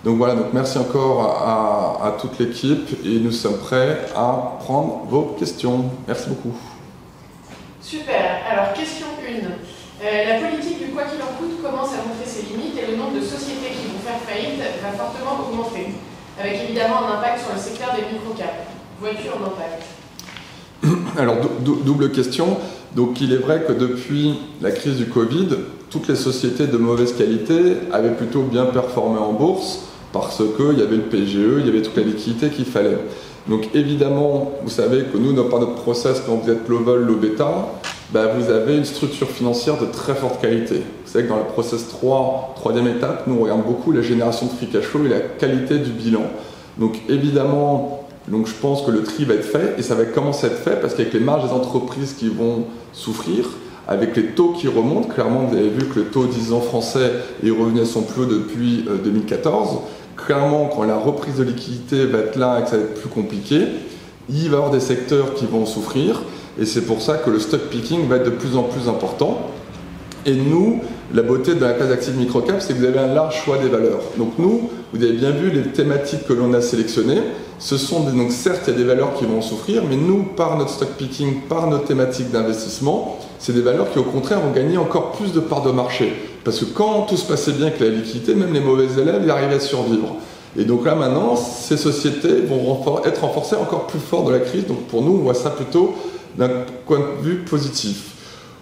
Donc voilà, donc merci encore à toute l'équipe et nous sommes prêts à prendre vos questions. Merci beaucoup. Super. Alors, question 1. La politique du quoi qu'il en coûte commence à montrer ses limites et le nombre de sociétés qui vont faire faillite va fortement augmenter, avec évidemment un impact sur le secteur des microcaps. Vois-tu un impact? Alors, double question. Donc, il est vrai que depuis la crise du Covid, toutes les sociétés de mauvaise qualité avaient plutôt bien performé en bourse parce qu'il y avait le PGE, il y avait toute la liquidité qu'il fallait. Donc, évidemment, vous savez que nous, par notre process, quand vous êtes low vol, low bêta, vous avez une structure financière de très forte qualité. Vous savez que dans le process 3e étape, nous, on regarde beaucoup la génération de free cash flow et la qualité du bilan. Donc, évidemment, donc je pense que le tri va être fait et ça va commencer à être fait parce qu'avec les marges des entreprises qui vont souffrir, avec les taux qui remontent, clairement vous avez vu que le taux 10 ans français est revenu à son plus haut depuis 2014, clairement quand la reprise de liquidité va être là et que ça va être plus compliqué, il va y avoir des secteurs qui vont souffrir et c'est pour ça que le stock picking va être de plus en plus important. Et nous, la beauté de la classe active microcap, c'est que vous avez un large choix des valeurs. Donc nous, vous avez bien vu les thématiques que l'on a sélectionnées. Ce sont donc certes, il y a des valeurs qui vont en souffrir, mais nous, par notre stock picking, par nos thématiques d'investissement, c'est des valeurs qui au contraire vont gagner encore plus de parts de marché. Parce que quand tout se passait bien avec la liquidité, même les mauvais élèves, ils arrivaient à survivre. Et donc là maintenant, ces sociétés vont être renforcées encore plus fort de la crise. Donc pour nous, on voit ça plutôt d'un point de vue positif.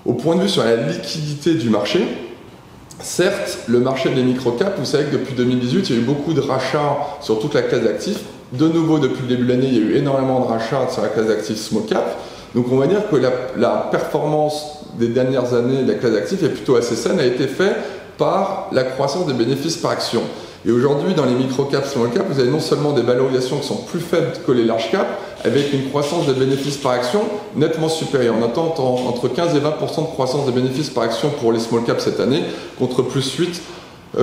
Au point de vue sur la liquidité du marché, certes, le marché des microcaps, vous savez que depuis 2018, il y a eu beaucoup de rachats sur toute la classe d'actifs. De nouveau, depuis le début de l'année, il y a eu énormément de rachats sur la classe d'actifs small cap. Donc on va dire que la performance des dernières années de la classe d'actifs est plutôt assez saine, a été faite par la croissance des bénéfices par action. Et aujourd'hui, dans les microcaps, small cap, vous avez non seulement des valorisations qui sont plus faibles que les large caps, avec une croissance des bénéfices par action nettement supérieure. On attend entre 15 et 20% de croissance des bénéfices par action pour les small caps cette année, contre plus 8,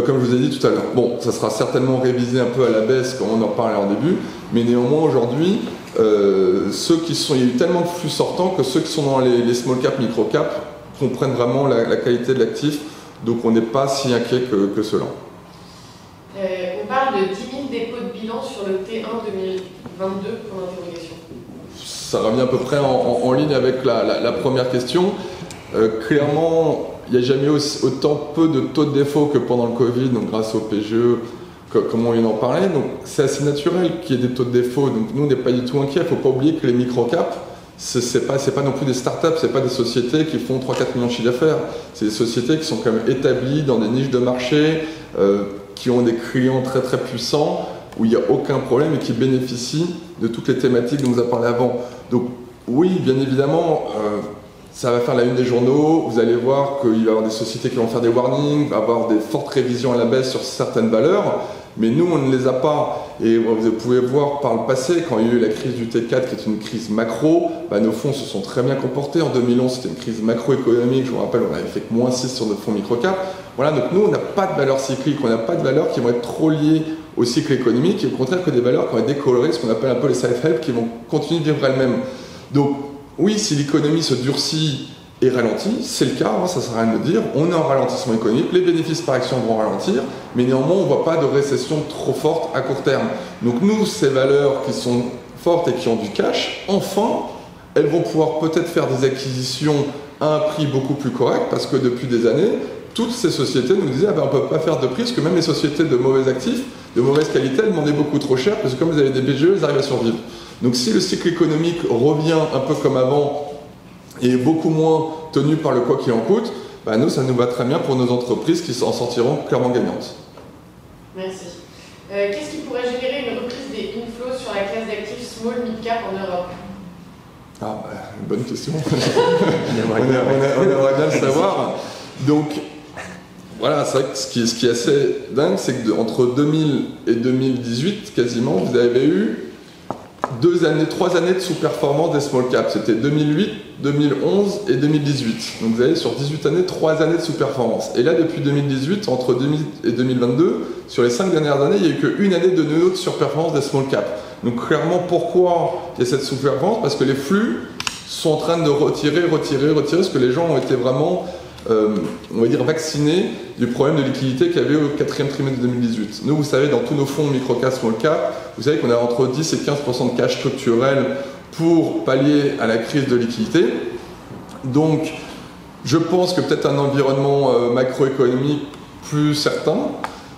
comme je vous ai dit tout à l'heure. Bon, ça sera certainement révisé un peu à la baisse, comme on en parlait en début, mais néanmoins aujourd'hui, il y a eu tellement de flux sortants que ceux qui sont dans les small cap, micro cap comprennent vraiment la qualité de l'actif, donc on n'est pas si inquiet que cela. On parle de 10 000 dépôts de bilan sur le T1 2022, pour l'interrogation. Ça revient à peu près en ligne avec la première question. Clairement, il n'y a jamais autant peu de taux de défaut que pendant le Covid, donc grâce au PGE, comme on vient d'en parler. Donc c'est assez naturel qu'il y ait des taux de défaut. Donc nous, on n'est pas du tout inquiets. Il ne faut pas oublier que les microcaps, c'est pas non plus des startups, c'est pas des sociétés qui font 3-4 millions de chiffres d'affaires. C'est des sociétés qui sont quand même établies dans des niches de marché, qui ont des clients très très puissants, où il n'y a aucun problème et qui bénéficient de toutes les thématiques dont on vous a parlé avant. Donc oui, bien évidemment, ça va faire la une des journaux, vous allez voir qu'il va y avoir des sociétés qui vont faire des warnings, il va y avoir des fortes révisions à la baisse sur certaines valeurs, mais nous on ne les a pas. Et vous pouvez voir par le passé, quand il y a eu la crise du T4 qui est une crise macro, nos fonds se sont très bien comportés. En 2011 c'était une crise macroéconomique, je vous rappelle on avait fait que -6 sur nos fonds microcap. Voilà, donc nous on n'a pas de valeurs cycliques, on n'a pas de valeurs qui vont être trop liées au cycle économique, et au contraire que des valeurs qui vont être décolorées, ce qu'on appelle un peu les self-help, qui vont continuer de vivre elles-mêmes. Donc oui, si l'économie se durcit et ralentit, c'est le cas, ça ne sert à rien de le dire, on est en ralentissement économique, les bénéfices par action vont ralentir, mais néanmoins on ne voit pas de récession trop forte à court terme. Donc nous, ces valeurs qui sont fortes et qui ont du cash, enfin, elles vont pouvoir peut-être faire des acquisitions à un prix beaucoup plus correct, parce que depuis des années, toutes ces sociétés nous disaient on ne peut pas faire de prix, parce que même les sociétés de mauvais actifs, de mauvaise qualité, elles demandaient beaucoup trop cher, parce que comme vous avez des BGE, elles arrivent à survivre. Donc si le cycle économique revient un peu comme avant et est beaucoup moins tenu par le quoi qu'il en coûte, nous ça nous va très bien pour nos entreprises qui en sortiront clairement gagnantes. Merci. Qu'est-ce qui pourrait générer une reprise des inflows sur la classe d'actifs small mid-cap en Europe? Une bonne question. on aimerait bien le savoir. Donc voilà, c'est vrai que ce qui est assez dingue, c'est qu'entre 2000 et 2018, quasiment, vous avez eu 3 années de sous-performance des small caps. C'était 2008, 2011 et 2018. Donc vous avez sur 18 années, 3 années de sous-performance. Et là, depuis 2018, entre 2000 et 2022, sur les 5 dernières années, il n'y a eu qu'une année de nouveau de surperformance des small caps. Donc clairement, pourquoi il y a cette sous-performance? Parce que les flux sont en train de retirer, parce que les gens ont été vraiment on va dire, vaccinés du problème de liquidité qu'il y avait au 4e trimestre de 2018. Nous, vous savez, dans tous nos fonds micro-cap, small-cap, vous savez qu'on a entre 10 et 15% de cash structurel pour pallier à la crise de liquidité. Donc, je pense que peut-être un environnement macroéconomique plus certain.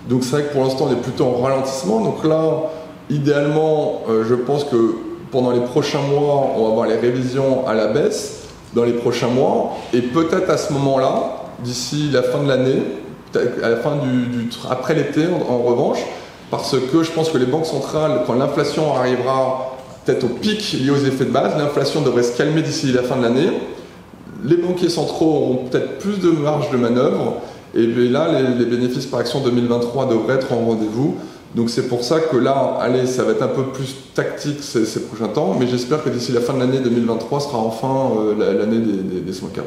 Donc, c'est vrai que pour l'instant, on est plutôt en ralentissement. Donc là, idéalement, je pense que pendant les prochains mois, on va avoir les révisions à la baisse dans les prochains mois, et peut-être à ce moment-là, d'ici la fin de l'année, à la fin après l'été en revanche, parce que je pense que les banques centrales, quand l'inflation arrivera peut-être au pic lié aux effets de base, l'inflation devrait se calmer d'ici la fin de l'année, les banquiers centraux auront peut-être plus de marge de manœuvre, et bien là, les bénéfices par action 2023 devraient être en rendez-vous. Donc c'est pour ça que là, allez, ça va être un peu plus tactique ces prochains temps, mais j'espère que d'ici la fin de l'année 2023 sera enfin l'année des small cap.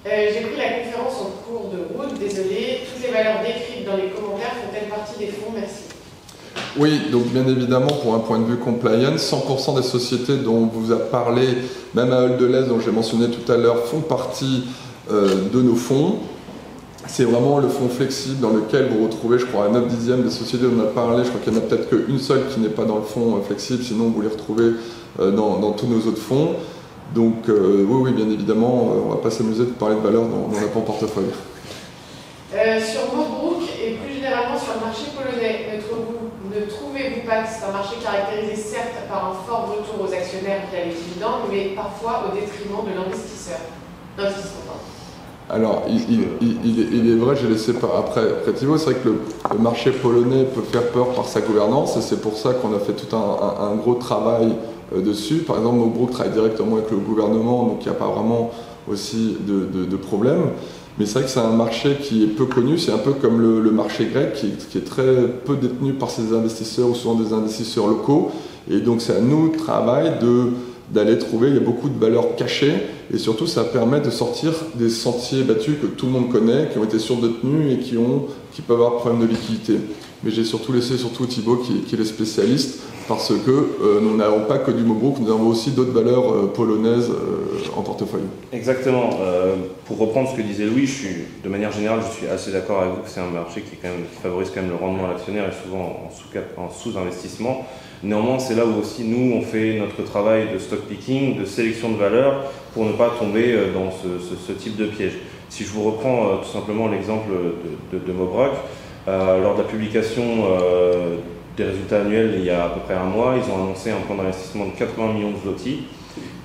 J'ai pris la conférence en cours de route, désolé. Toutes les valeurs décrites dans les commentaires font-elles partie des fonds? Merci. Oui, donc bien évidemment, pour un point de vue compliance, 100% des sociétés dont on vous a parlé, même à Holdelez, dont j'ai mentionné tout à l'heure, font partie de nos fonds. C'est vraiment le fonds flexible dans lequel vous retrouvez, je crois, à 9/10 des sociétés dont on a parlé. Je crois qu'il n'y en a peut-être qu'une seule qui n'est pas dans le fonds flexible, sinon vous les retrouvez dans tous nos autres fonds. Donc oui, bien évidemment, on ne va pas s'amuser de parler de valeur dans notre portefeuille. Sur Mobrook et plus généralement sur le marché polonais, ne trouvez-vous pas que c'est un marché caractérisé certes par un fort retour aux actionnaires via les dividendes, mais parfois au détriment de l'investisseur? Alors, il est vrai, j'ai laissé après Thibaut, c'est vrai que le marché polonais peut faire peur par sa gouvernance, et c'est pour ça qu'on a fait tout un gros travail dessus. Par exemple, Mobrook travaille directement avec le gouvernement, donc il n'y a pas vraiment aussi de problème. Mais c'est vrai que c'est un marché qui est peu connu, c'est un peu comme le marché grec qui est très peu détenu par ses investisseurs, ou souvent des investisseurs locaux. Et donc c'est à nous de travail d'aller trouver, il y a beaucoup de valeurs cachées, et surtout ça permet de sortir des sentiers battus que tout le monde connaît, qui ont été surdétenus et qui peuvent avoir problème de liquidité. Mais j'ai surtout laissé Thibaut qui est le spécialiste, parce que nous n'avons pas que du Mobrook, nous avons aussi d'autres valeurs polonaises en portefeuille. Exactement. Pour reprendre ce que disait Louis, de manière générale, je suis assez d'accord avec vous que c'est un marché qui favorise quand même le rendement à l'actionnaire et souvent en sous-investissement. Néanmoins, c'est là où aussi nous, on fait notre travail de stock picking, de sélection de valeurs, pour ne pas tomber dans ce type de piège. Si je vous reprends tout simplement l'exemple de Mobrook, lors de la publication des résultats annuels il y a à peu près un mois, ils ont annoncé un plan d'investissement de 80 millions de zloty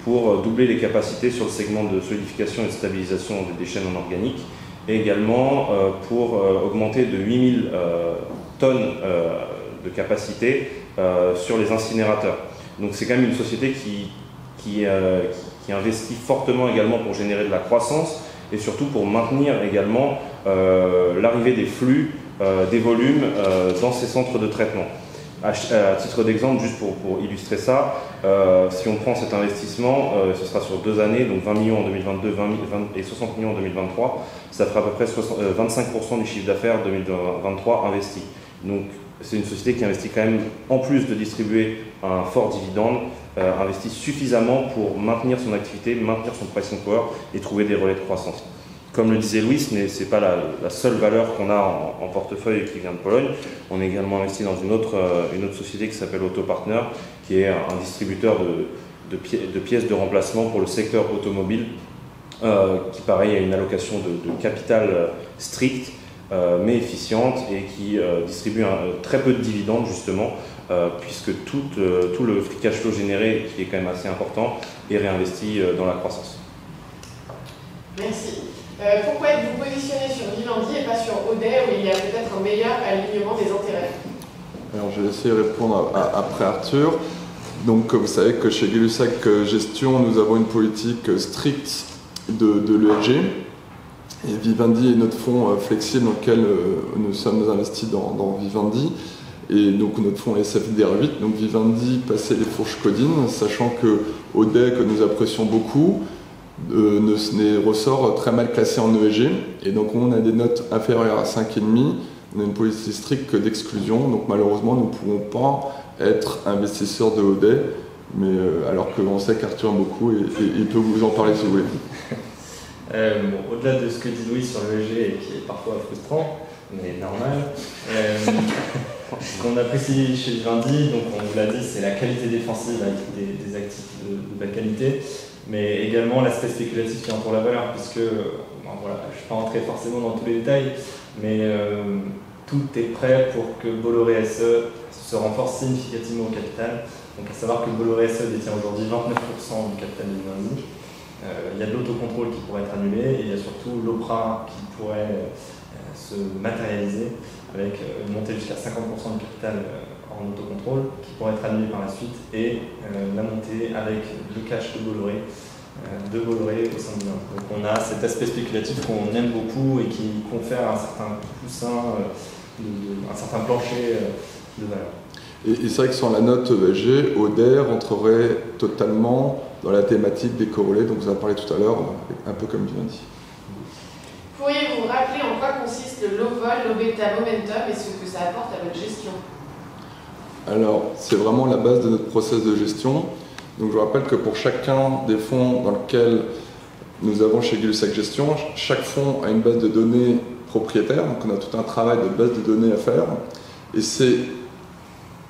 pour doubler les capacités sur le segment de solidification et de stabilisation des déchets non organiques, et également pour augmenter de 8000 tonnes de capacité sur les incinérateurs. Donc c'est quand même une société qui investit fortement également pour générer de la croissance et surtout pour maintenir également l'arrivée des flux, des volumes dans ces centres de traitement. À titre d'exemple, juste pour illustrer ça, si on prend cet investissement, ce sera sur 2 années, donc 20 millions en 2022 et 60 millions en 2023, ça fera à peu près 25% du chiffre d'affaires 2023 investi. Donc c'est une société qui investit quand même, en plus de distribuer un fort dividende, investit suffisamment pour maintenir son activité, maintenir son pricing power et trouver des relais de croissance. Comme le disait Louis, ce n'est pas la seule valeur qu'on a en portefeuille qui vient de Pologne. On est également investi dans une autre société qui s'appelle Autopartner, qui est un distributeur de pièces de remplacement pour le secteur automobile, qui pareil a une allocation de capital stricte, mais efficiente, et qui distribue très peu de dividendes justement, puisque tout le free cash flow généré, qui est quand même assez important, est réinvesti dans la croissance. Merci. Pourquoi êtes-vous positionné sur Vivendi et pas sur Audet, où il y a peut-être un meilleur alignement des intérêts? Alors je vais essayer de répondre après Arthur. Donc vous savez que chez Gay-Lussac Gestion, nous avons une politique stricte de l'ESG. Et Vivendi est notre fonds flexible dans lequel nous sommes investis dans Vivendi. Et donc notre fonds est SFDR8, donc Vivendi passait les fourches codines, sachant que Audet, que nous apprécions beaucoup, ressort très mal classé en ESG, et donc on a des notes inférieures à 5,5, on a une politique stricte d'exclusion, donc malheureusement nous ne pouvons pas être investisseurs de Audet, mais alors qu'on sait qu'Arthur aime beaucoup, et il peut vous en parler si vous voulez. Bon, au-delà de ce que dit Louis sur l'ESG et qui est parfois frustrant, mais normal, ce qu'on apprécie chez Vivendi, donc on vous l'a dit, c'est la qualité défensive avec des actifs de belle qualité, mais également l'aspect spéculatif qui entoure la valeur, puisque, bon, voilà, je ne vais pas rentrer forcément dans tous les détails, mais tout est prêt pour que Bolloré SE se renforce significativement au capital. Donc à savoir que Bolloré SE détient aujourd'hui 29% du capital de Vivendi. Il y a de l'autocontrôle qui pourrait être annulé et il y a surtout l'OPRA qui pourrait se matérialiser avec une montée jusqu'à 50% du capital en autocontrôle qui pourrait être annulé par la suite et la montée avec le cash de Bolloré au sein de Vivendi. Donc on a cet aspect spéculatif qu'on aime beaucoup et qui confère un certain coussin, un certain plancher de valeur. Et c'est vrai que sans la note ESG, Oder entrerait totalement dans la thématique des corrélés dont vous avez parlé tout à l'heure, un peu comme Vivendi. Pourriez-vous rappeler en quoi consiste le low vol, low beta momentum et ce que ça apporte à votre gestion? Alors, c'est vraiment la base de notre process de gestion. Donc, je vous rappelle que pour chacun des fonds dans lequel nous avons chez Gay-Lussac Gestion, chaque fonds a une base de données propriétaire. Donc, on a tout un travail de base de données à faire. Et ces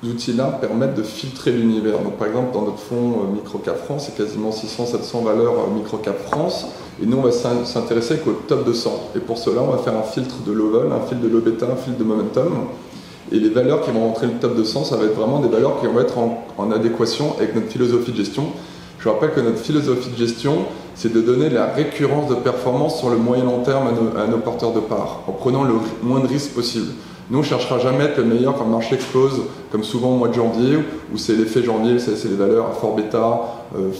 outils-là permettent de filtrer l'univers. Donc, par exemple, dans notre fonds Microcap France, c'est quasiment 600-700 valeurs Microcap France. Et nous, on va s'intéresser qu'au top 200. Et pour cela, on va faire un filtre de low vol, un filtre de low beta, un filtre de momentum. Et les valeurs qui vont rentrer le top 200, ça va être vraiment des valeurs qui vont être en adéquation avec notre philosophie de gestion. Je rappelle que notre philosophie de gestion, c'est de donner la récurrence de performance sur le moyen long terme à nos porteurs de parts, en prenant le moins de risques possible. Nous, on ne cherchera jamais à être le meilleur quand le marché explose, comme souvent au mois de janvier, où c'est l'effet janvier, c'est les valeurs à fort bêta,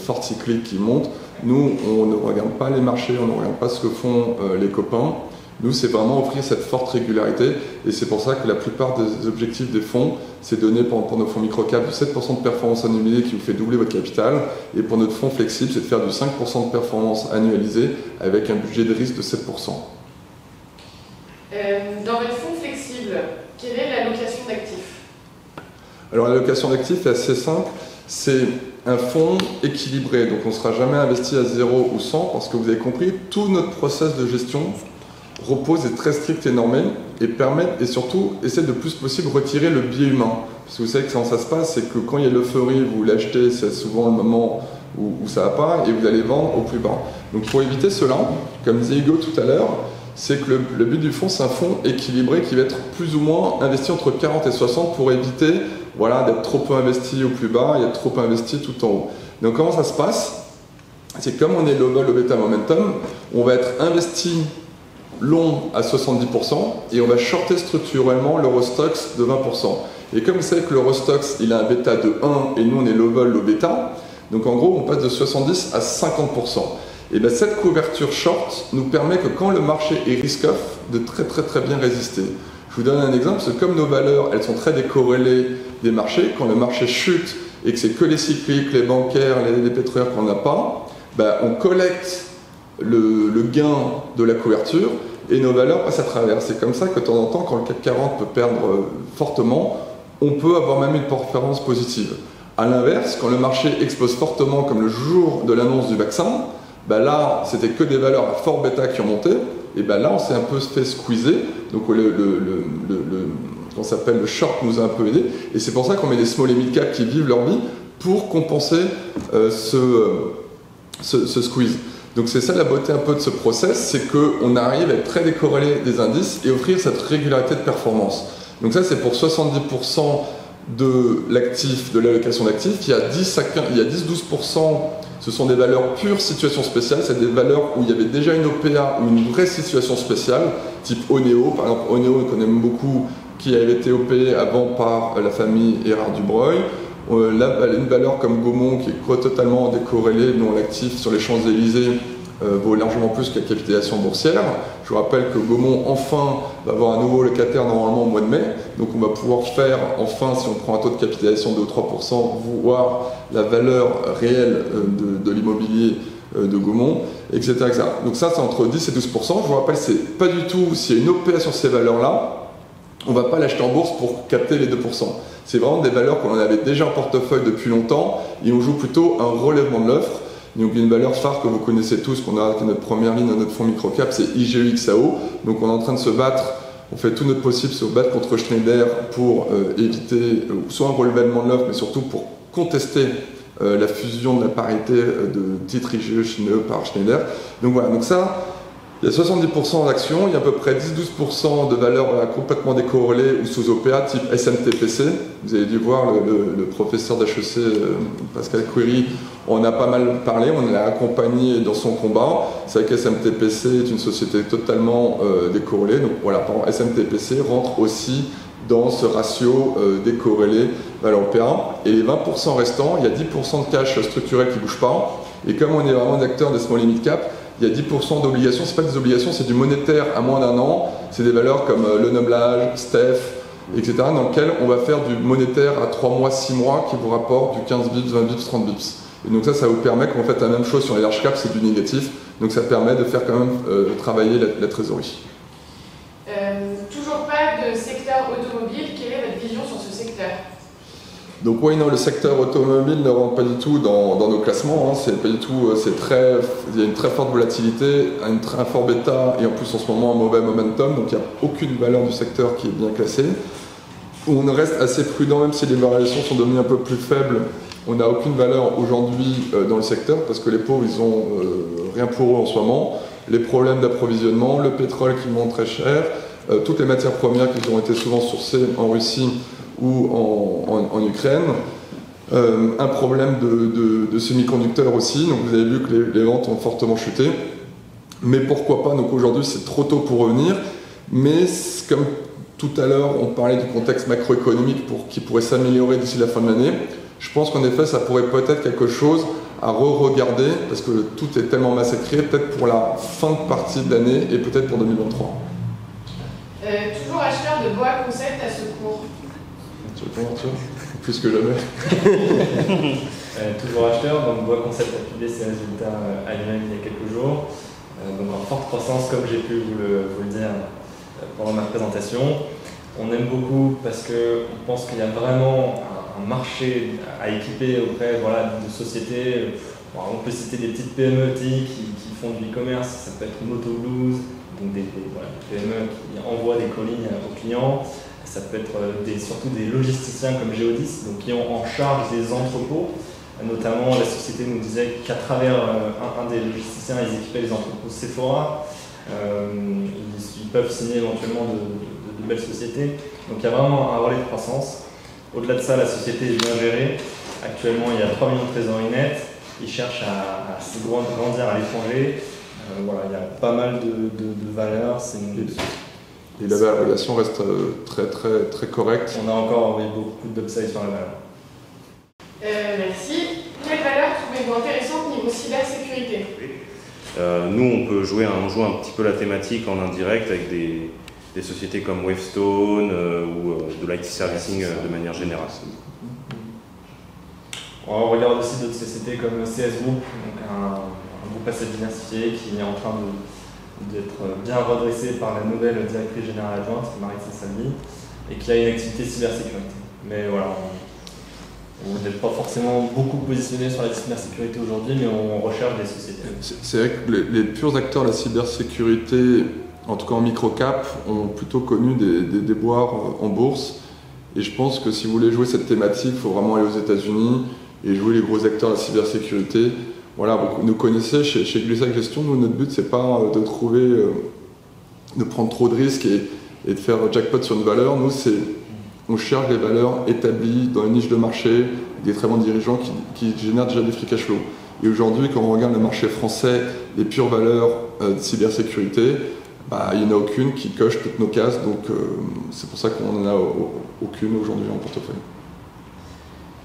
fort cyclique qui montent. Nous, on ne regarde pas les marchés, on ne regarde pas ce que font les copains. Nous, c'est vraiment offrir cette forte régularité et c'est pour ça que la plupart des objectifs des fonds, c'est donné pour nos fonds microcap du 7% de performance annualisée qui vous fait doubler votre capital et pour notre fonds flexible, c'est de faire du 5% de performance annualisée avec un budget de risque de 7%. Dans votre fonds flexible, quelle est l'allocation d'actifs? Alors l'allocation d'actifs est assez simple, c'est un fonds équilibré, donc on ne sera jamais investi à 0 ou 100 parce que vous avez compris, tout notre process de gestion repose est très strict et normé et permet et surtout essaie de plus possible retirer le biais humain. Parce que vous savez que quand ça se passe, c'est que quand il y a l'euphorie, vous l'achetez, c'est souvent le moment où ça va pas et vous allez vendre au plus bas. Donc pour éviter cela, comme disait Hugo tout à l'heure, c'est que le but du fonds, c'est un fonds équilibré qui va être plus ou moins investi entre 40 et 60 pour éviter d'être trop peu investi au plus bas et être trop investi tout en haut. Donc comment ça se passe? C'est comme on est low vol, low beta momentum, on va être investi long à 70% et on va shorter structurellement l'Eurostoxx de 20%. Et comme vous savez que l'Eurostoxx il a un bêta de 1 et nous on est low vol, low bêta, donc en gros on passe de 70 à 50%. Et bien cette couverture short nous permet que quand le marché est risk-off, de très bien résister. Je vous donne un exemple, c'est comme nos valeurs elles sont très décorrélées des marchés, quand le marché chute et que c'est que les cycliques, les bancaires, les pétrolières qu'on n'a pas, on collecte le gain de la couverture et nos valeurs passent à travers. C'est comme ça que de temps en temps, quand le CAC 40 peut perdre fortement, on peut avoir même une performance positive. A l'inverse, quand le marché explose fortement, comme le jour de l'annonce du vaccin, là, c'était que des valeurs à fort bêta qui ont monté, et là, on s'est un peu fait squeezer, donc qu'on s'appelle le short nous a un peu aidé, et c'est pour ça qu'on met des small et mid cap qui vivent leur vie pour compenser ce squeeze. Donc c'est ça la beauté un peu de ce process, c'est qu'on arrive à être très décorrélé des indices et offrir cette régularité de performance. Donc ça c'est pour 70% de l'actif, de l'allocation d'actifs. Il y a 10-12%, ce sont des valeurs pures situation spéciale, c'est des valeurs où il y avait déjà une OPA ou une vraie situation spéciale, type Oneo, par exemple Oneo qu'on aime beaucoup, qui avait été opé avant par la famille Erard Dubreuil. Une valeur comme Gaumont qui est totalement décorrélée, dont l'actif sur les Champs-Élysées vaut largement plus que la capitalisation boursière. Je vous rappelle que Gaumont enfin va avoir un nouveau locataire normalement au mois de mai, donc on va pouvoir faire enfin, si on prend un taux de capitalisation de 3%, voir la valeur réelle de l'immobilier de Gaumont, etc., etc. Donc ça c'est entre 10 et 12%. Je vous rappelle, c'est pas du tout, s'il y a une OPA sur ces valeurs-là, on ne va pas l'acheter en bourse pour capter les 2%. C'est vraiment des valeurs qu'on avait déjà en portefeuille depuis longtemps et on joue plutôt un relèvement de l'offre. Donc une valeur phare que vous connaissez tous, qu'on a, qui est notre première ligne dans notre fonds microcap, c'est IGEXAO. Donc on est en train de se battre, on fait tout notre possible se battre contre Schneider pour éviter soit un renouvellement de l'offre, mais surtout pour contester la fusion de la parité de titres IGE par Schneider. Donc voilà, donc ça, il y a 70% d'actions, il y a à peu près 10-12% de valeurs complètement décorrélées ou sous OPA type SMTPC. Vous avez dû voir le professeur d'HEC, Pascal Query, on a pas mal parlé, on l'a accompagné dans son combat. C'est vrai que SMTPC est une société totalement décorrélée, donc voilà, par exemple, SMTPC rentre aussi dans ce ratio décorrélé valeur OPA. Et les 20% restants, il y a 10% de cash structurel qui ne bouge pas. Et comme on est vraiment des acteurs des small limit cap, il y a 10% d'obligations, c'est pas des obligations, c'est du monétaire à moins d'un an, c'est des valeurs comme le Nomblage, Steph, etc., dans lesquelles on va faire du monétaire à 3 mois, 6 mois qui vous rapporte du 15 bips, 20 bips, 30 bips. Et donc ça vous permet, quand vous faites la même chose sur les large caps, c'est du négatif, donc ça permet de faire quand même travailler la trésorerie. Toujours pas de secteur automobile, quelle est votre vision sur ce secteur ? Donc oui, non, le secteur automobile ne rentre pas du tout dans nos classements. Hein. C'est pas du tout, il y a une très forte volatilité, un très fort bêta et en plus en ce moment un mauvais momentum. Donc il n'y a aucune valeur du secteur qui est bien classée. On reste assez prudent, même si les variations sont devenues un peu plus faibles. On n'a aucune valeur aujourd'hui dans le secteur parce que les pauvres, ils ont rien pour eux en ce moment. Les problèmes d'approvisionnement, le pétrole qui monte très cher, toutes les matières premières qui ont été souvent sourcées en Russie ou en Ukraine, un problème de semi-conducteurs aussi, donc vous avez vu que les ventes ont fortement chuté, mais pourquoi pas, donc aujourd'hui c'est trop tôt pour revenir, mais comme tout à l'heure on parlait du contexte macroéconomique qui pourrait s'améliorer d'ici la fin de l'année, je pense qu'en effet ça pourrait peut-être quelque chose à re-regarder, parce que tout est tellement massacré, peut-être pour la fin de partie de l'année et peut-être pour 2023. Toujours acheteur de bois concept à secours. Plus que jamais. Toujours acheteur, donc Bois Concept a publié ses résultats annuels il y a quelques jours. Donc en forte croissance, comme j'ai pu vous le dire pendant ma présentation. On aime beaucoup parce qu'on pense qu'il y a vraiment un marché à équiper auprès de sociétés. On peut citer des petites PME qui font du e-commerce, ça peut être Motoblues, donc des PME qui envoient des colis aux clients. Ça peut être surtout des logisticiens comme Geodis, donc qui ont en charge des entrepôts. Notamment, la société nous disait qu'à travers un des logisticiens, ils équipaient les entrepôts Sephora. Ils peuvent signer éventuellement de belles sociétés. Donc il y a vraiment un relais de croissance. Au-delà de ça, la société est bien gérée. Actuellement, il y a 3 millions de trésorerie nette. Ils cherchent à grandir à l'étranger. Il y a pas mal de valeurs. Et la valorisation reste très correcte. On a encore beaucoup d'upside sur la valeur. Merci. Quelle valeur trouvez-vous intéressante niveau cybersécurité ? Nous, on joue un petit peu la thématique en indirect avec des sociétés comme Wavestone ou de l'IT servicing de manière générale. On regarde aussi d'autres sociétés comme CS Group, donc un groupe assez diversifié qui est en train d'être bien redressé par la nouvelle directrice générale adjointe, Maritza Salvi, et qui a une activité cybersécurité. Mais voilà, on n'est pas forcément beaucoup positionné sur la cybersécurité aujourd'hui, mais on recherche des sociétés. C'est vrai que les purs acteurs de la cybersécurité, en tout cas en microcap, ont plutôt connu des déboires en bourse. Et je pense que si vous voulez jouer cette thématique, il faut vraiment aller aux États-Unis et jouer les gros acteurs de la cybersécurité. Voilà, vous nous connaissez, chez Glusac Gestion, nous, notre but, c'est pas de prendre trop de risques et de faire jackpot sur une valeur. Nous, on cherche des valeurs établies dans une niche de marché, des très bons dirigeants qui génèrent déjà des free cash flow. Et aujourd'hui, quand on regarde le marché français, les pures valeurs de cybersécurité, il n'y en a aucune qui coche toutes nos cases. Donc, c'est pour ça qu'on n'en a aucune aujourd'hui en portefeuille.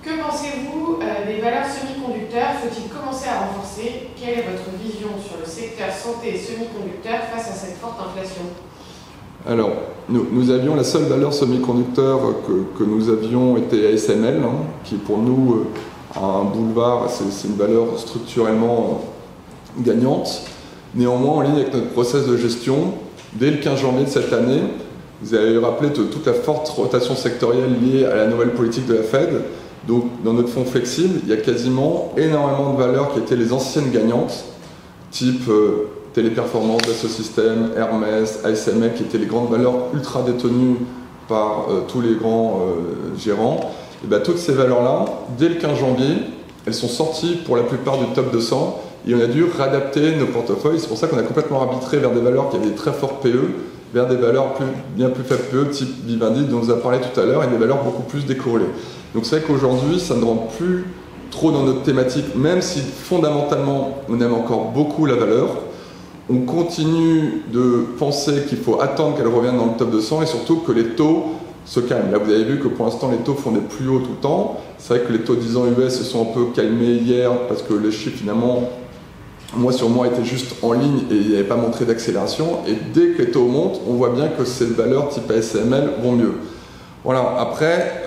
Que pensez-vous des valeurs semi-conducteurs ? Faut-il commencer à renforcer ? Quelle est votre vision sur le secteur santé et semi-conducteurs face à cette forte inflation ? Alors, nous avions la seule valeur semi-conducteur que nous avions était ASML, qui pour nous a un boulevard, c'est une valeur structurellement gagnante. Néanmoins, en ligne avec notre process de gestion, dès le 15 janvier de cette année, vous avez rappelé toute la forte rotation sectorielle liée à la nouvelle politique de la Fed. Donc dans notre fonds flexible, il y a quasiment énormément de valeurs qui étaient les anciennes gagnantes, type Téléperformance, Dassault Systèmes, Hermès, ASML, qui étaient les grandes valeurs ultra détenues par tous les grands gérants. Et bien, toutes ces valeurs-là, dès le 15 janvier, elles sont sorties pour la plupart du top 200 et on a dû réadapter nos portefeuilles. C'est pour ça qu'on a complètement arbitré vers des valeurs qui avaient des très forts PE, vers des valeurs bien plus faibles PE, type Vivendi dont on nous a parlé tout à l'heure, et des valeurs beaucoup plus décorrélées. Donc c'est vrai qu'aujourd'hui, ça ne rentre plus trop dans notre thématique, même si fondamentalement, on aime encore beaucoup la valeur. On continue de penser qu'il faut attendre qu'elle revienne dans le top 200 et surtout que les taux se calment. Là, vous avez vu que pour l'instant, les taux font des plus hauts tout le temps. C'est vrai que les taux 10 ans US se sont un peu calmés hier parce que les chiffres, finalement, mois sur mois, étaient juste en ligne et il n'y avait pas montré d'accélération. Et dès que les taux montent, on voit bien que ces valeurs type ASML vont mieux. Voilà, après,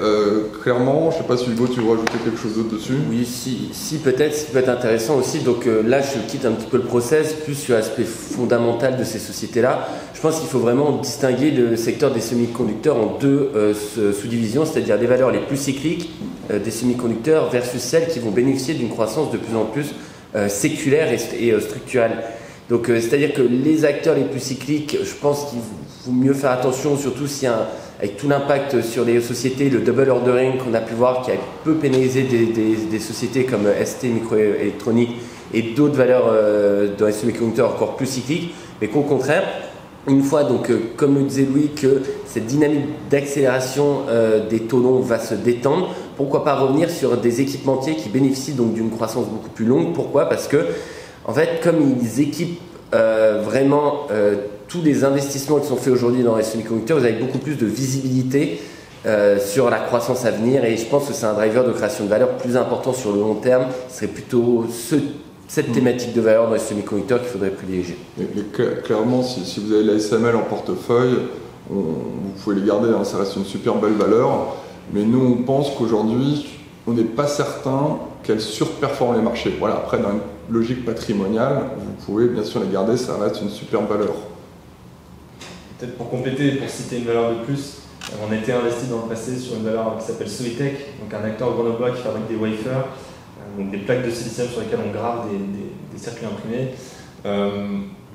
clairement, je ne sais pas si Hugo, tu veux rajouter quelque chose d'autre dessus? Oui, si peut-être, ce qui peut être intéressant aussi, donc là je quitte un petit peu le process, plus sur l'aspect fondamental de ces sociétés-là. Je pense qu'il faut vraiment distinguer le secteur des semi-conducteurs en deux sous-divisions, c'est-à-dire les valeurs les plus cycliques des semi-conducteurs versus celles qui vont bénéficier d'une croissance de plus en plus séculaire et structurelle. Donc c'est-à-dire que les acteurs les plus cycliques, je pense qu'il vaut mieux faire attention, surtout s'il y a avec tout l'impact sur les sociétés, le double ordering qu'on a pu voir qui a peu pénalisé des sociétés comme ST Microélectronique et d'autres valeurs dans les semi-conducteurs encore plus cycliques, mais qu'au contraire, une fois, donc, comme le disait Louis, que cette dynamique d'accélération des taux longs va se détendre, pourquoi pas revenir sur des équipementiers qui bénéficient donc d'une croissance beaucoup plus longue. Pourquoi? Parce que, en fait, comme ils équipent vraiment tous les investissements qui sont faits aujourd'hui dans les semi-conducteurs, vous avez beaucoup plus de visibilité sur la croissance à venir et je pense que c'est un driver de création de valeur plus important sur le long terme. Ce serait plutôt cette thématique de valeur dans les semi-conducteurs qu'il faudrait privilégier. Clairement, si vous avez la SML en portefeuille, vous pouvez les garder, hein, ça reste une super belle valeur, mais nous on pense qu'aujourd'hui, on n'est pas certain qu'elle surperforme les marchés. Voilà, après dans une logique patrimoniale, vous pouvez bien sûr les garder, ça reste une superbe valeur. Peut-être pour compléter, pour citer une valeur de plus, on était investi dans le passé sur une valeur qui s'appelle Soitec, donc un acteur grenoblois qui fabrique des wafers, donc des plaques de silicium sur lesquelles on grave des circuits imprimés.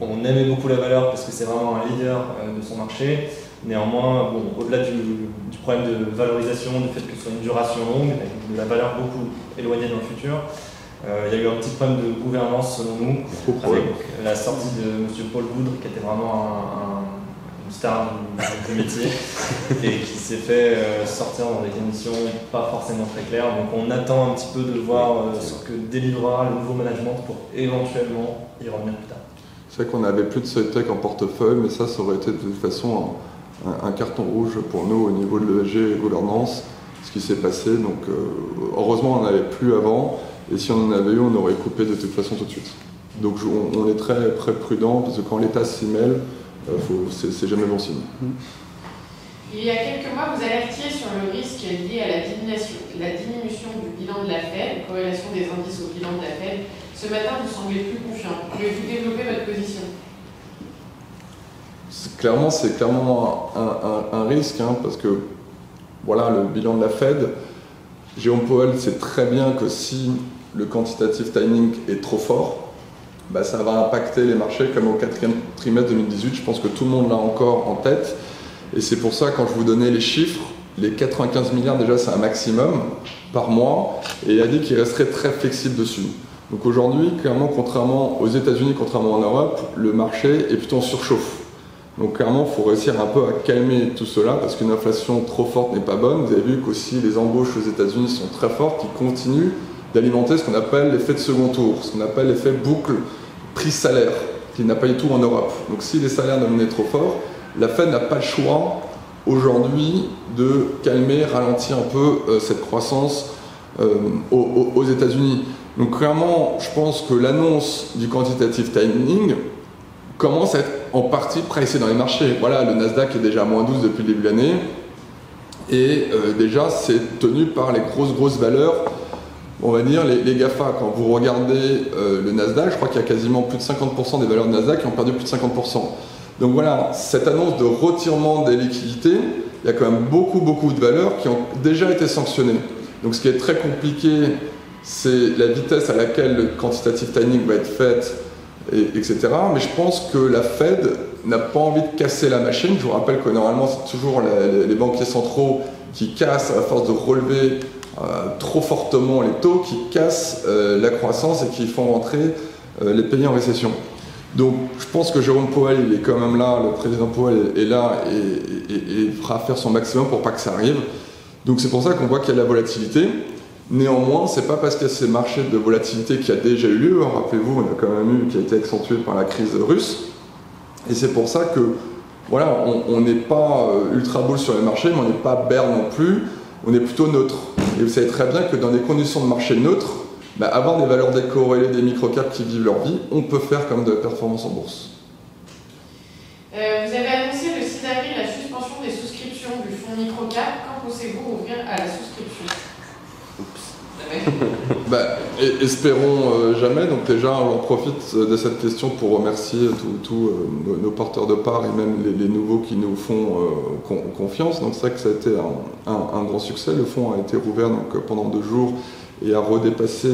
On aimait beaucoup la valeur parce que c'est vraiment un leader de son marché. Néanmoins, bon, au-delà du problème de valorisation, du fait que ce soit une duration longue, avec de la valeur beaucoup éloignée dans le futur, il y a eu un petit problème de gouvernance selon nous, avec la sortie de M. Paul Boudre, qui était vraiment une star du métier, et qui s'est fait sortir dans des conditions pas forcément très claires. Donc on attend un petit peu de voir ce que délivrera le nouveau management pour éventuellement y revenir plus tard. C'est vrai qu'on n'avait plus de Soitec en portefeuille, mais ça aurait été de toute façon un carton rouge pour nous au niveau de l'ESG et gouvernance, ce qui s'est passé. Donc heureusement on n'en avait plus avant, et si on en avait eu, on aurait coupé de toute façon tout de suite. Donc on est très, très prudent, parce que quand l'État s'y mêle, c'est jamais bon signe. Il y a quelques mois, vous alertiez sur le risque lié à la diminution du bilan de la Fed, corrélation des indices au bilan de la Fed. Ce matin, vous semblez plus confiant. Pouvez-vous développer votre position? C'est clairement un risque, hein, parce que voilà, le bilan de la Fed, Jérôme Powell sait très bien que si le quantitative tightening est trop fort, bah, ça va impacter les marchés comme au 4e trimestre 2018. Je pense que tout le monde l'a encore en tête. Et c'est pour ça, quand je vous donnais les chiffres, les 95 milliards déjà c'est un maximum par mois, et il a dit qu'il resterait très flexible dessus. Donc aujourd'hui, clairement, contrairement aux États-Unis, contrairement en Europe, le marché est plutôt en surchauffe. Donc clairement, il faut réussir un peu à calmer tout cela, parce qu'une inflation trop forte n'est pas bonne. Vous avez vu qu'aussi les embauches aux États-Unis sont très fortes, qui continuent d'alimenter ce qu'on appelle l'effet de second tour, ce qu'on appelle l'effet boucle prix-salaire, qui n'a pas du tout en Europe. Donc si les salaires devenaient trop forts, la Fed n'a pas le choix aujourd'hui de calmer, ralentir un peu cette croissance aux États-Unis. Donc clairement, je pense que l'annonce du quantitative tightening commence à être en partie pricée dans les marchés. Voilà, le Nasdaq est déjà à moins 12 depuis le début de l'année, et déjà c'est tenu par les grosses valeurs, on va dire les GAFA. Quand vous regardez le Nasdaq, je crois qu'il y a quasiment plus de 50% des valeurs de Nasdaq qui ont perdu plus de 50%. Donc voilà, cette annonce de retirement des liquidités, il y a quand même beaucoup de valeurs qui ont déjà été sanctionnées. Donc ce qui est très compliqué, c'est la vitesse à laquelle le quantitative tightening va être fait, etc. Mais je pense que la Fed n'a pas envie de casser la machine. Je vous rappelle que normalement, c'est toujours les banquiers centraux qui cassent à force de relever trop fortement les taux, qui cassent la croissance et qui font rentrer les pays en récession. Donc je pense que Jérôme Powell, il est quand même là, le président Powell est là et fera faire son maximum pour pas que ça arrive. Donc c'est pour ça qu'on voit qu'il y a de la volatilité. Néanmoins, c'est pas parce qu'il y a ces marchés de volatilité qui a déjà eu lieu, rappelez-vous, on a quand même eu, qui a été accentué par la crise russe. Et c'est pour ça que, voilà, on n'est pas ultra bull sur les marchés, mais on n'est pas bear non plus, on est plutôt neutre. Et vous savez très bien que dans des conditions de marché neutre, avoir des valeurs décorrélées des microcaps qui vivent leur vie, on peut faire comme de la performance en bourse. Vous avez annoncé le 6 avril la suspension des souscriptions du fonds microcap. Quand pensez-vous ouvrir à la souscription? Espérons jamais. Donc déjà, j'en profite de cette question pour remercier tous nos porteurs de parts et même les nouveaux qui nous font confiance. Donc c'est vrai que ça a été un grand succès. Le fonds a été rouvert pendant 2 jours et a redépassé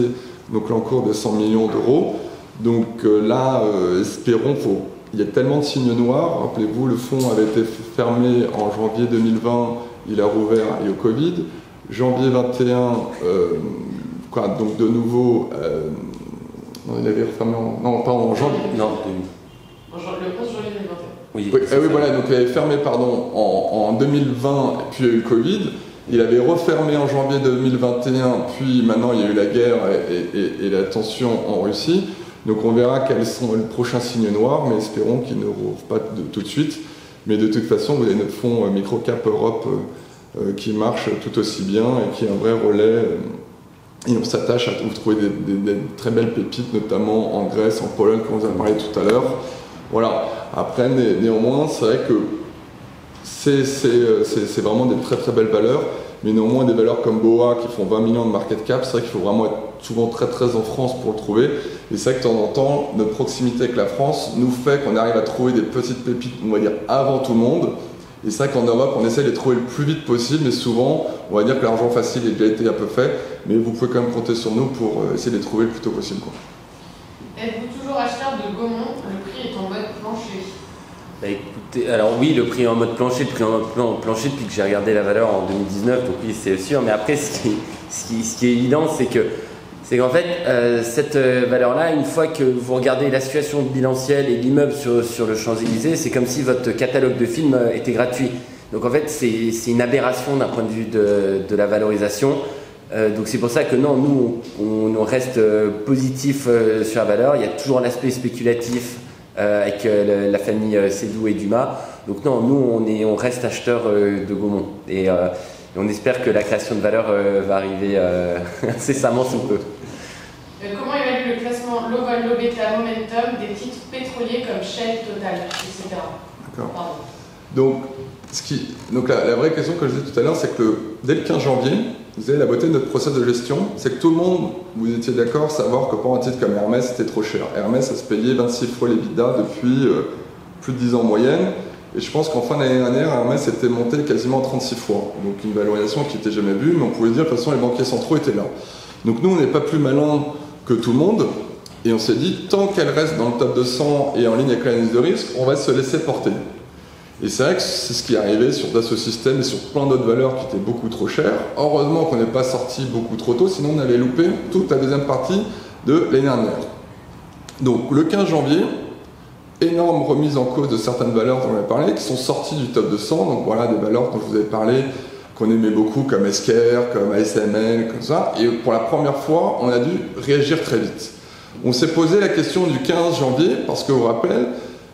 l'encours de 100 millions d'euros. Donc là, espérons, il y a tellement de signes noirs. Rappelez-vous, le fonds avait été fermé en janvier 2020, il a rouvert et au Covid. Janvier 21, donc de nouveau, il avait refermé en janvier. Non, le 11 janvier 2021. Oui, voilà, donc il avait fermé en 2020, puis il y a eu le Covid. Il avait refermé en janvier 2021, puis maintenant il y a eu la guerre et la tension en Russie. Donc on verra quels sont les prochains signes noirs, mais espérons qu'ils ne rouvrent pas tout de suite. Mais de toute façon, vous avez notre fonds Microcap Europe qui marche tout aussi bien et qui est un vrai relais. Et on s'attache à trouver des très belles pépites, notamment en Grèce, en Pologne, comme vous avez parlé tout à l'heure. Voilà. Après, néanmoins, c'est vrai que c'est vraiment des très très belles valeurs, mais néanmoins des valeurs comme BOA qui font 20 millions de market cap, c'est vrai qu'il faut vraiment être souvent très très en France pour le trouver. Et c'est vrai que de temps en temps, notre proximité avec la France nous fait qu'on arrive à trouver des petites pépites, on va dire, avant tout le monde. Et c'est vrai qu'en Europe, on essaie de les trouver le plus vite possible, mais souvent, on va dire que l'argent facile a déjà été un peu fait, mais vous pouvez quand même compter sur nous pour essayer de les trouver le plus tôt possible. Êtes-vous toujours acheteur de Gaumont? Le prix est en mode plancher. Écoutez, alors oui, le prix en mode plancher, depuis que j'ai regardé la valeur en 2019, donc oui, c'est sûr. Mais après, ce qui est évident, c'est qu'en fait, cette valeur-là, une fois que vous regardez la situation bilancielle et l'immeuble sur le Champs-Élysées, c'est comme si votre catalogue de films était gratuit. Donc en fait, c'est une aberration d'un point de vue de la valorisation. Donc c'est pour ça que non, nous, on reste positif sur la valeur. Il y a toujours l'aspect spéculatif avec la famille Sédou et Dumas. Donc non, nous, on reste acheteur de Gaumont. Et on espère que la création de valeur va arriver incessamment sous peu. Comment évalue le classement Loval, Lobeta, Momentum des titres pétroliers comme Shell, Total, etc. D'accord. Donc la vraie question que je disais tout à l'heure, c'est que dès le 15 janvier, vous avez la beauté de notre process de gestion, c'est que tout le monde, vous étiez d'accord, savoir que pour un titre comme Hermès, c'était trop cher. Hermès, ça se payait 26 fois l'EBITDA depuis plus de 10 ans en moyenne. Et je pense qu'en fin d'année dernière, Hermès était monté quasiment 36 fois. Donc une valorisation qui n'était jamais vue, mais on pouvait dire de toute façon les banquiers centraux étaient là. Donc nous, on n'est pas plus malin que tout le monde. Et on s'est dit, tant qu'elle reste dans le top 200 et en ligne avec l'analyse de risque, on va se laisser porter. Et c'est vrai que c'est ce qui est arrivé sur Dassault Systèmes et sur plein d'autres valeurs qui étaient beaucoup trop chères. Heureusement qu'on n'est pas sorti beaucoup trop tôt, sinon on allait louper toute la deuxième partie de l'année dernière. Donc le 15 janvier, énorme remise en cause de certaines valeurs dont on avait parlé, qui sont sorties du top 200. Donc voilà des valeurs dont je vous avais parlé, qu'on aimait beaucoup, comme Esker, comme ASML, comme ça. Et pour la première fois, on a dû réagir très vite. On s'est posé la question du 15 janvier, parce que vous vous rappelez,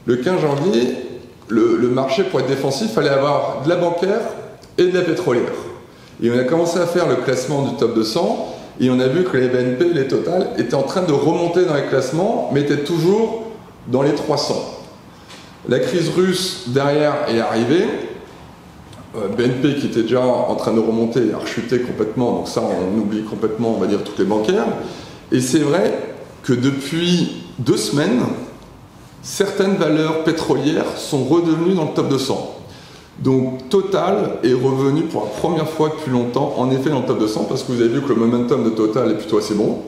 le 15 janvier, le marché, pour être défensif, il fallait avoir de la bancaire et de la pétrolière. Et on a commencé à faire le classement du top 200, et on a vu que les BNP et les Total étaient en train de remonter dans les classements, mais étaient toujours dans les 300. La crise russe, derrière, est arrivée. BNP, qui était déjà en train de remonter, a rechuté complètement, donc ça, on oublie complètement, on va dire, toutes les bancaires. Et c'est vrai que depuis 2 semaines, certaines valeurs pétrolières sont redevenues dans le top 200. Donc Total est revenu pour la première fois depuis longtemps, en effet dans le top 200, parce que vous avez vu que le momentum de Total est plutôt assez bon.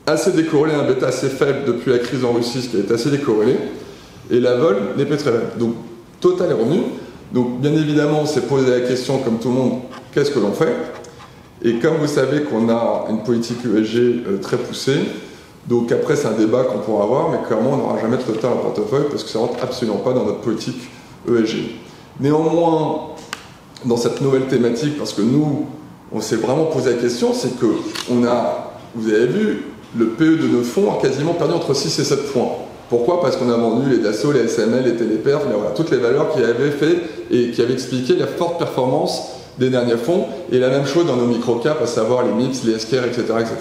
Assez décorrélé, un bêta assez faible depuis la crise en Russie, ce qui est assez décorrélé. Et la vol n'est pas très faible. Donc Total est revenu. Donc bien évidemment, on s'est posé la question, comme tout le monde, qu'est-ce que l'on fait? Et comme vous savez qu'on a une politique ESG très poussée, donc après c'est un débat qu'on pourra avoir, mais clairement on n'aura jamais de Total en portefeuille parce que ça ne rentre absolument pas dans notre politique ESG. Néanmoins, dans cette nouvelle thématique, parce que nous, on s'est vraiment posé la question, c'est que on a, vous avez vu, le PE de nos fonds a quasiment perdu entre 6 et 7 points. Pourquoi? Parce qu'on a vendu les Dassault, les SML, les Téléperf, voilà, toutes les valeurs qui avaient fait et qui avaient expliqué la forte performance des derniers fonds, et la même chose dans nos micro-caps, à savoir les MIPS, les SKR, etc. etc.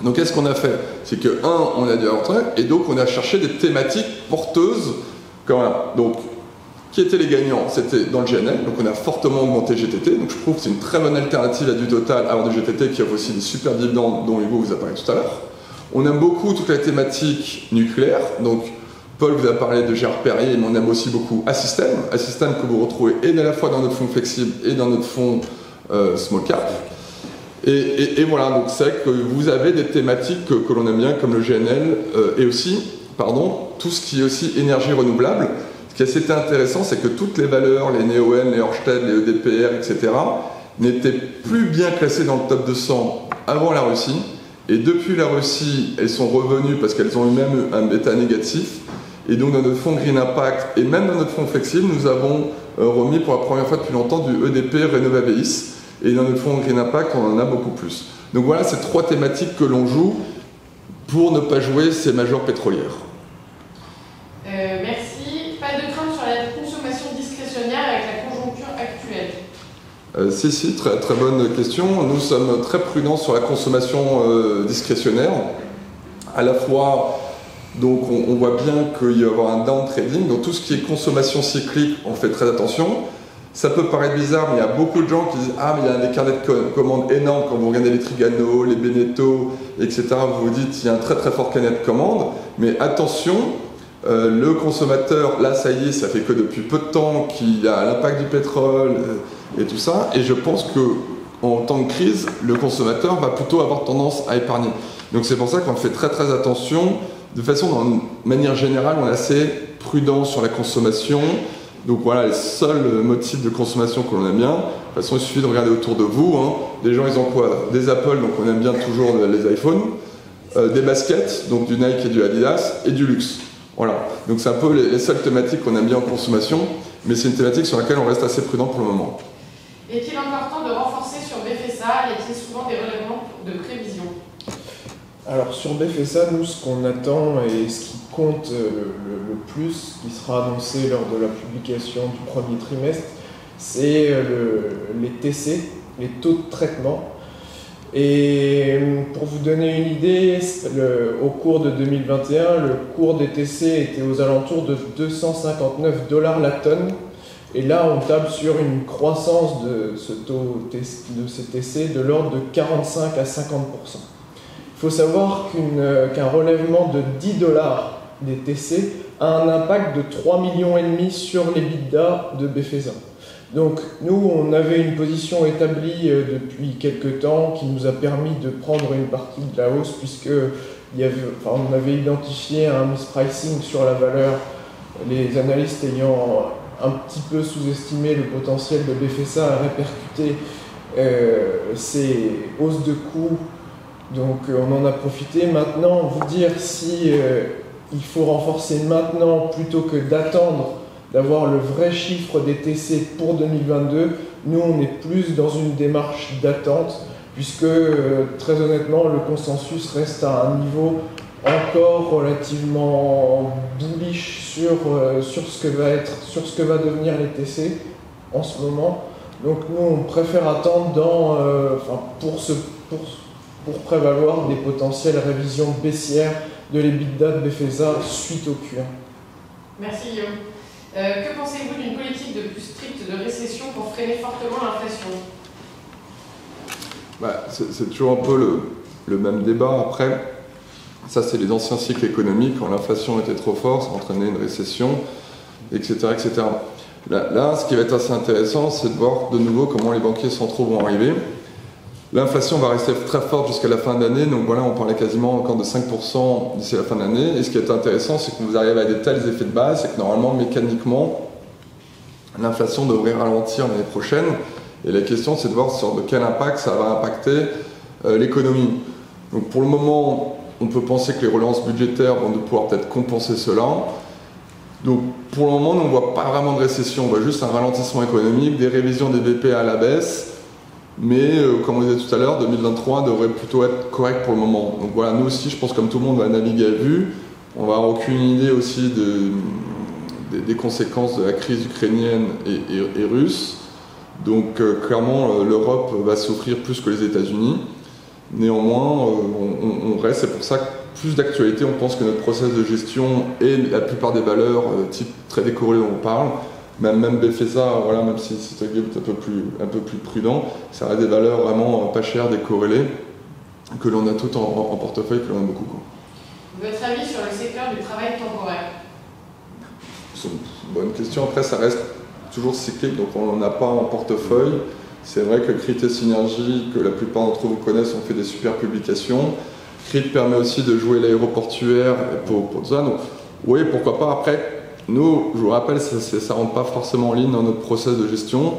Donc qu'est-ce qu'on a fait? C'est que, on a dû rentrer, et donc on a cherché des thématiques porteuses, comme là. Donc, qui étaient les gagnants? C'était dans le GNL, donc on a fortement augmenté GTT, donc je trouve que c'est une très bonne alternative à du Total, à avoir du GTT qui offre aussi des super dividendes dont Hugo vous a parlé tout à l'heure. On aime beaucoup toute la thématique nucléaire, donc Paul vous a parlé de Gérard Perrier, mais on aime aussi beaucoup Assystem que vous retrouvez et à la fois dans notre fonds flexible et dans notre fonds small cap. Et voilà, donc c'est vrai que vous avez des thématiques que l'on aime bien, comme le GNL, et aussi, tout ce qui est aussi énergie renouvelable. Ce qui est assez intéressant, c'est que toutes les valeurs, les Neoen, les Ørsted, les EDPR, etc., n'étaient plus bien classées dans le top 200 avant la Russie. Et depuis la Russie, elles sont revenues parce qu'elles ont eu même un bêta négatif. Et donc dans notre fonds Green Impact et même dans notre fonds flexible, nous avons remis pour la première fois depuis longtemps du EDP Renovabeis. Et dans notre fonds Green Impact, on en a beaucoup plus. Donc voilà, c'est 3 thématiques que l'on joue pour ne pas jouer ces majors pétrolières. Merci. Pas de crainte sur la consommation discrétionnaire avec la conjoncture actuelle? Si, très, très bonne question. Nous sommes très prudents sur la consommation discrétionnaire. À la fois, donc on voit bien qu'il va y avoir un down trading. Donc tout ce qui est consommation cyclique, on fait très attention. Ça peut paraître bizarre, mais il y a beaucoup de gens qui disent « Ah, mais il y a des carnets de commandes énormes quand vous regardez les Trigano, les Beneteau, etc. » Vous vous dites « Il y a un très très fort carnet de commandes. » Mais attention, le consommateur, là ça y est, ça fait que depuis peu de temps qu'il y a l'impact du pétrole et tout ça. Et je pense qu'en temps de crise, le consommateur va plutôt avoir tendance à épargner. Donc c'est pour ça qu'on fait très très attention. De façon, de manière générale, on est assez prudent sur la consommation. Donc voilà les seuls motifs de consommation que l'on aime bien. De toute façon, il suffit de regarder autour de vous. Les gens, ils ont quoi? Des Apple, donc on aime bien toujours les iPhones. Des baskets, donc du Nike et du Adidas, et du luxe. Voilà. Donc c'est un peu les seules thématiques qu'on aime bien en consommation, mais c'est une thématique sur laquelle on reste assez prudent pour le moment. Est-il important de renforcer sur BFSA? Y a-t-il souvent des relèvements de prévision? Alors sur BFSA, nous, ce qu'on attend et ce qui compte le plus, qui sera annoncé lors de la publication du premier trimestre, c'est les TC, les taux de traitement. Et pour vous donner une idée, au cours de 2021, le cours des TC était aux alentours de 259 $ la tonne. Et là, on table sur une croissance de ce taux de ces TC de l'ordre de 45 à 50%. Il faut savoir qu'un relèvement de 10 $ des TC a un impact de 3,5 millions sur l'EBITDA de Befesa. Donc nous, on avait une position établie depuis quelques temps qui nous a permis de prendre une partie de la hausse on avait identifié un mispricing sur la valeur, les analystes ayant un petit peu sous-estimé le potentiel de Befesa à répercuter ces hausses de coûts. Donc on en a profité. Maintenant, vous dire si il faut renforcer maintenant plutôt que d'attendre d'avoir le vrai chiffre des TC pour 2022, nous on est plus dans une démarche d'attente puisque très honnêtement le consensus reste à un niveau encore relativement bullish sur ce que va devenir les TC en ce moment. Donc nous on préfère attendre pour prévaloir des potentielles révisions baissières de l'EBITDA de Befesa suite au Q1. Merci Guillaume. Que pensez-vous d'une politique de plus stricte de récession pour freiner fortement l'inflation? C'est toujours un peu le même débat. Après, ça c'est les anciens cycles économiques. Quand l'inflation était trop forte, ça entraînait une récession, etc. etc. Là, ce qui va être assez intéressant, c'est de voir de nouveau comment les banquiers centraux vont arriver. L'inflation va rester très forte jusqu'à la fin de l'année, donc voilà, on parlait quasiment encore de 5% d'ici la fin de l'année. Et ce qui est intéressant, c'est que vous arrivez à des tels effets de base, c'est que normalement, mécaniquement, l'inflation devrait ralentir l'année prochaine. Et la question, c'est de voir sur de quel impact ça va impacter l'économie. Donc pour le moment, on peut penser que les relances budgétaires vont pouvoir peut-être compenser cela. Donc pour le moment, on ne voit pas vraiment de récession, on voit juste un ralentissement économique, des révisions des BPI à la baisse. Mais comme on disait tout à l'heure, 2023 devrait plutôt être correct pour le moment. Donc voilà, nous aussi, je pense comme tout le monde va naviguer à vue. On va avoir aucune idée aussi des conséquences de la crise ukrainienne et russe. Donc clairement, l'Europe va souffrir plus que les États-Unis. Néanmoins, on reste, c'est pour ça que plus d'actualité, on pense que notre process de gestion et la plupart des valeurs type très décorrélées dont on parle, même BFSA, voilà, même si c'est un peu plus prudent, ça reste des valeurs vraiment pas chères, décorrélées, que l'on a toutes en portefeuille, que l'on a beaucoup. Quoi. Votre avis sur le secteur du travail temporaire? C'est une bonne question. Après, ça reste toujours cyclique, donc on n'en a pas en portefeuille. C'est vrai que Crit et Synergie, que la plupart d'entre vous connaissent, ont fait des super publications. Crit permet aussi de jouer l'aéroportuaire pour ça. Donc, oui, pourquoi pas. Après, nous, je vous rappelle, ça ne rentre pas forcément en ligne dans notre process de gestion.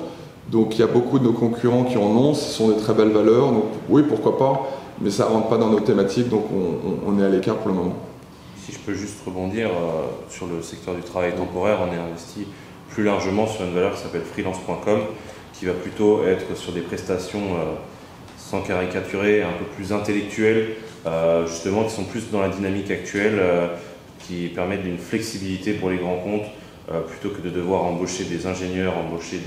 Donc, il y a beaucoup de nos concurrents qui en ont. Ce sont des très belles valeurs. Donc, oui, pourquoi pas. Mais ça ne rentre pas dans nos thématiques. Donc, on est à l'écart pour le moment. Si je peux juste rebondir sur le secteur du travail temporaire, on est investi plus largement sur une valeur qui s'appelle freelance.com, qui va plutôt être sur des prestations sans caricaturer, un peu plus intellectuelles, justement qui sont plus dans la dynamique actuelle, qui permettent d'une flexibilité pour les grands comptes, plutôt que de devoir embaucher des ingénieurs, embaucher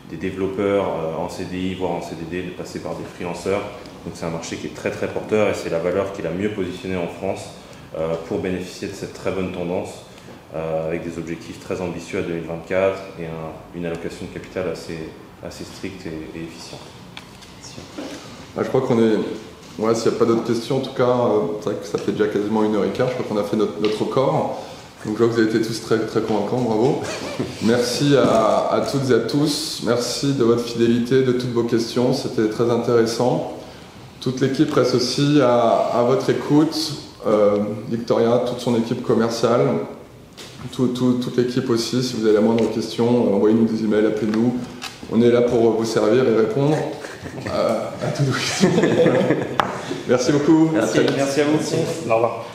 des développeurs en CDI, voire en CDD, de passer par des freelanceurs. Donc c'est un marché qui est très très porteur et c'est la valeur qui est la mieux positionnée en France pour bénéficier de cette très bonne tendance, avec des objectifs très ambitieux à 2024 et une allocation de capital assez stricte et efficiente. Je crois qu'on est... Ouais, s'il n'y a pas d'autres questions, en tout cas, c'est vrai que ça fait déjà quasiment 1h15, je crois qu'on a fait notre record. Donc je vois que vous avez été tous très, très convaincants, bravo. Merci à toutes et à tous, merci de votre fidélité, de toutes vos questions, c'était très intéressant. Toute l'équipe reste aussi à votre écoute, Victoria, toute son équipe commerciale, toute l'équipe aussi, si vous avez la moindre question, envoyez-nous des emails, appelez-nous. On est là pour vous servir et répondre à toutes vos questions. Merci beaucoup. Merci à vous. Au revoir.